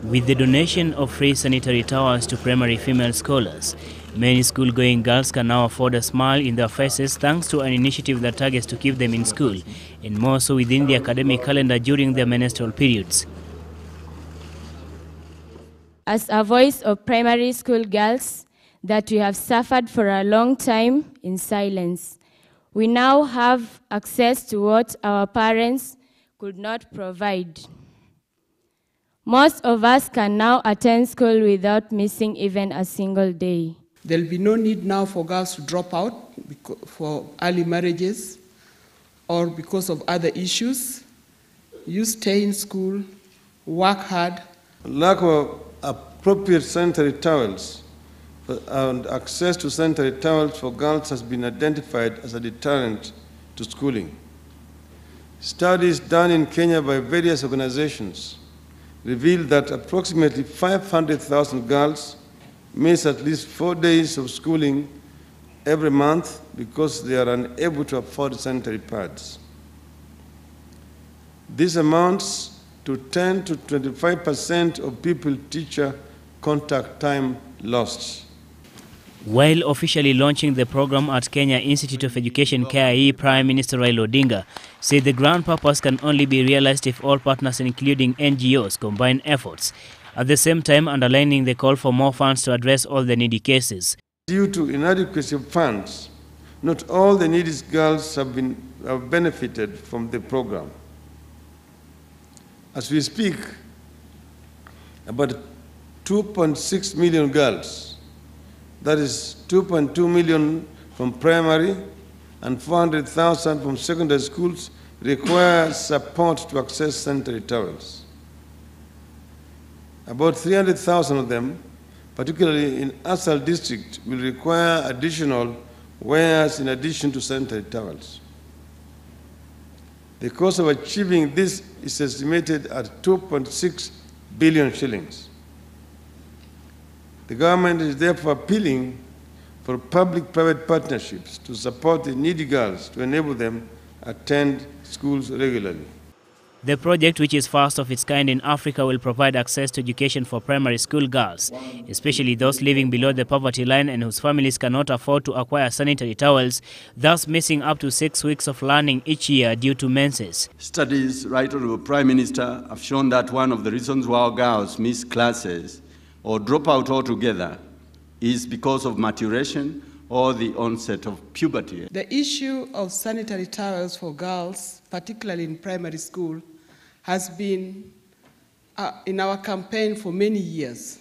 With the donation of free sanitary towels to primary female scholars, many school-going girls can now afford a smile in their faces thanks to an initiative that targets to keep them in school, and more so within the academic calendar during their menstrual periods. As a voice of primary school girls that we have suffered for a long time in silence, we now have access to what our parents could not provide. Most of us can now attend school without missing even a single day. There'll be no need now for girls to drop out for early marriages or because of other issues. You stay in school, work hard. Lack of appropriate sanitary towels and access to sanitary towels for girls has been identified as a deterrent to schooling. Studies done in Kenya by various organizations revealed that approximately 500,000 girls miss at least 4 days of schooling every month because they are unable to afford sanitary pads. This amounts to 10 to 25% of pupil-teacher contact time lost. While officially launching the program at Kenya Institute of Education K.I.E, Prime Minister Raila Odinga said the grand purpose can only be realized if all partners, including NGOs, combine efforts, at the same time underlining the call for more funds to address all the needy cases. Due to inadequacy of funds, not all the needy girls have benefited from the program. As we speak, about 2.6 million girls, that is 2.2 million from primary and 400,000 from secondary schools, require support to access sanitary towels. About 300,000 of them, particularly in Asal district, will require additional wares in addition to sanitary towels. The cost of achieving this is estimated at 2.6 billion shillings. The government is therefore appealing for public-private partnerships to support the needy girls to enable them attend schools regularly. The project, which is first of its kind in Africa, will provide access to education for primary school girls, especially those living below the poverty line and whose families cannot afford to acquire sanitary towels, thus missing up to 6 weeks of learning each year due to menses. Studies, Right Honourable Prime Minister, have shown that one of the reasons why our girls miss classes or drop out altogether is because of maturation or the onset of puberty. The issue of sanitary towels for girls, particularly in primary school, has been in our campaign for many years.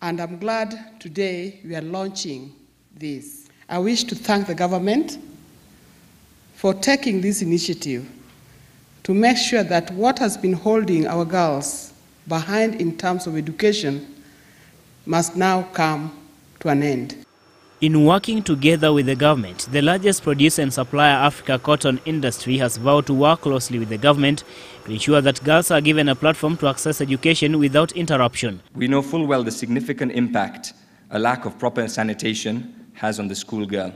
And I'm glad today we are launching this. I wish to thank the government for taking this initiative to make sure that what has been holding our girls behind in terms of education must now come to an end. In working together with the government, the largest producer and supplier Africa cotton industry has vowed to work closely with the government to ensure that girls are given a platform to access education without interruption. We know full well the significant impact a lack of proper sanitation has on the schoolgirl.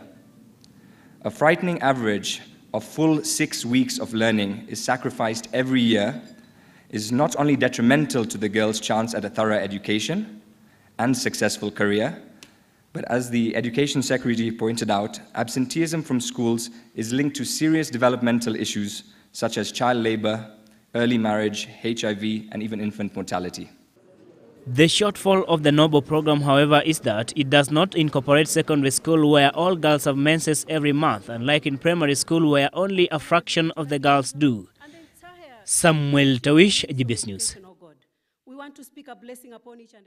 A frightening average of full 6 weeks of learning is sacrificed every year is not only detrimental to the girl's chance at a thorough education and successful career, but as the Education Secretary pointed out, absenteeism from schools is linked to serious developmental issues such as child labor, early marriage, HIV, and even infant mortality. The shortfall of the Noble program, however, is that it does not incorporate secondary school where all girls have menses every month, unlike in primary school where only a fraction of the girls do. Samuel Tawish, GBS News. We want to speak a blessing upon each and